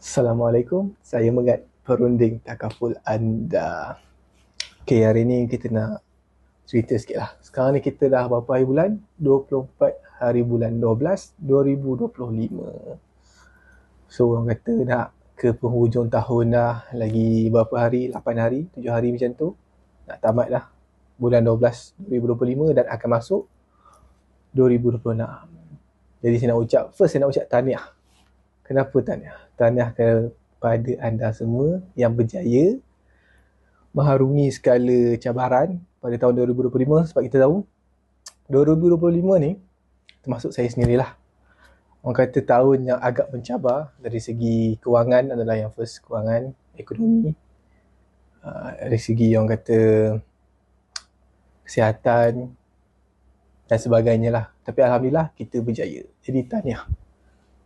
Assalamualaikum, saya Megat, perunding takaful anda. Okay, hari ni kita nak cerita sikit lah. Sekarang ni kita dah berapa hari bulan? 24 hari bulan 12, 2025. So, orang kata nak ke penghujung tahun dah. Lagi berapa hari? 8 hari, 7 hari macam tu. Nak tamat dah bulan 12, 2025 dan akan masuk 2026. Jadi saya nak ucap tahniah. Kenapa tahniah? Tahniah kepada anda semua yang berjaya mengharungi segala cabaran pada tahun 2025. Sebab kita tahu 2025 ni termasuk saya sendirilah. Orang kata tahun yang agak mencabar dari segi kewangan adalah yang first, kewangan, ekonomi. Dari segi orang kata kesihatan dan sebagainya lah. Tapi Alhamdulillah kita berjaya. Jadi tahniah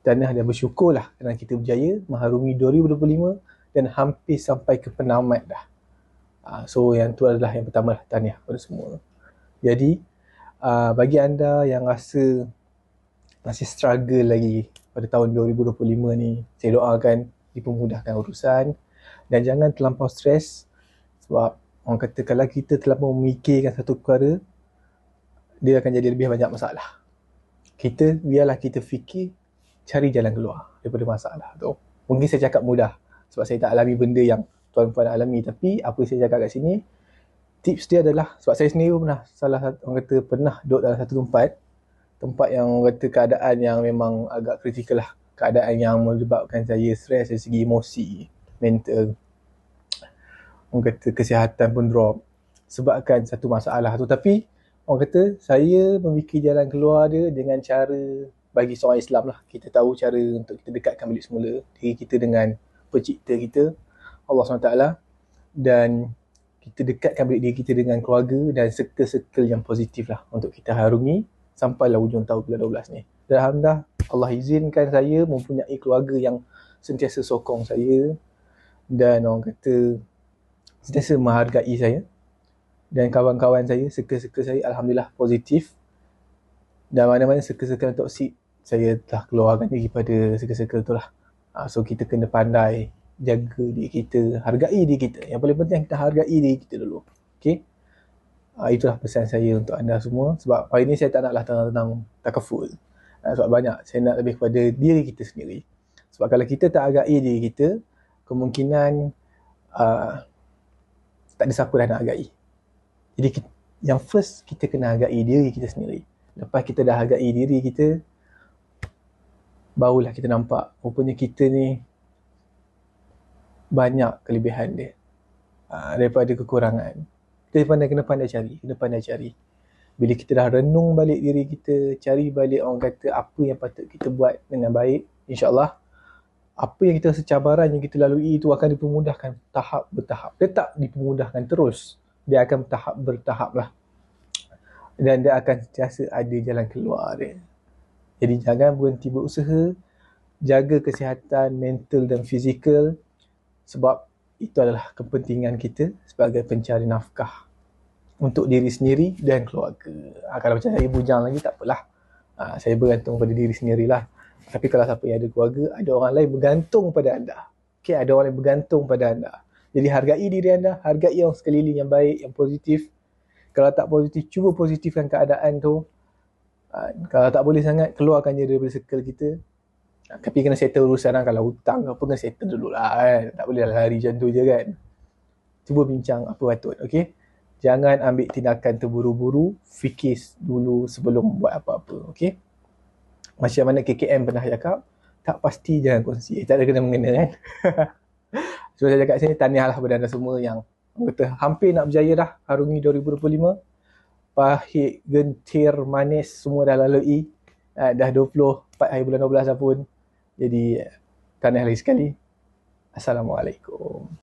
dan bersyukurlah kerana kita berjaya mengharungi 2025 dan hampir sampai ke penamat dah. So yang tu adalah yang pertama lah, tahniah kepada semua. Jadi bagi anda yang rasa masih struggle lagi pada tahun 2025 ni, saya doakan dipermudahkan urusan dan jangan terlampau stres. Sebab orang kata kalau kita terlampau memikirkan satu perkara, dia akan jadi lebih banyak masalah. Biarlah kita fikir, cari jalan keluar daripada masalah tu. Mungkin saya cakap mudah sebab saya tak alami benda yang tuan-puan alami, tapi apa yang saya cakap kat sini, tips dia adalah, sebab saya sendiri pernah pernah duduk dalam satu tempat yang orang kata keadaan yang memang agak kritikal lah, keadaan yang menyebabkan saya stres dari segi emosi, mental, orang kata kesihatan pun drop sebabkan satu masalah tu. Tapi orang kata saya memikir jalan keluar dia dengan cara, bagi seorang Islam lah, kita tahu cara untuk kita dekatkan balik semula diri kita dengan pencipta kita, Allah SWT, dan kita dekatkan balik diri kita dengan keluarga dan circle-circle yang positif lah untuk kita harungi sampailah hujung tahun bulan 12 ni. Dan Alhamdulillah, Allah izinkan saya mempunyai keluarga yang sentiasa sokong saya dan orang kata sentiasa menghargai saya, dan kawan-kawan saya, circle-circle saya Alhamdulillah positif, dan mana-mana circle-circle yang toksik saya telah keluarkan diri pada circle-circle tu lah. So kita kena pandai jaga diri kita, hargai diri kita. Yang paling penting kita hargai diri kita dulu. Okay, itulah pesan saya untuk anda semua. Sebab hari ni saya tak naklah tentang takaful, sebab banyak, saya nak lebih kepada diri kita sendiri. Sebab kalau kita tak hargai diri kita, kemungkinan tak ada siapa dah nak hargai. Jadi yang first, kita kena hargai diri kita sendiri. Lepas kita dah hargai diri kita, barulah kita nampak rupanya kita ni banyak kelebihan dia daripada kekurangan. Kita kena pandai cari. Bila kita dah renung balik diri kita, cari balik orang kata apa yang patut kita buat dengan baik, insyaAllah apa yang kita rasa cabaran yang kita lalui itu akan dipermudahkan tahap bertahap. Dia tak dipermudahkan terus, dia akan bertahap lah, dan dia akan sentiasa ada jalan keluar dia. Jadi jangan berhenti berusaha, jaga kesihatan mental dan fizikal, sebab itu adalah kepentingan kita sebagai pencari nafkah untuk diri sendiri dan keluarga. Kalau macam saya bujang lagi tak apalah, saya bergantung pada diri sendirilah. Tapi kalau siapa yang ada keluarga, ada orang lain bergantung pada anda. Okay, ada orang lain bergantung pada anda. Jadi hargai diri anda, hargai orang sekeliling yang baik, yang positif. Kalau tak positif, cuba positifkan keadaan tu. Kalau tak boleh sangat, keluarkan dia daripada circle kita. Tapi kena settle urusan lah. Kalau hutang apa, kena settle dulu lah kan. Tak boleh lari macam tu je kan. Cuba bincang apa patut, okay? Jangan ambil tindakan terburu-buru, fikir dulu sebelum buat apa-apa, okay? Macam mana KKM pernah cakap, tak pasti jangan kongsi. Tak ada kena-mengena kan. So saya cakap sini, tahniah lah kepada anda semua yang kata hampir nak berjaya dah harungi 2025. Pahit, gentir, manis semua dah lalui. Dah 24 hari bulan 12 dah pun. Jadi tahniah lagi sekali. Assalamualaikum.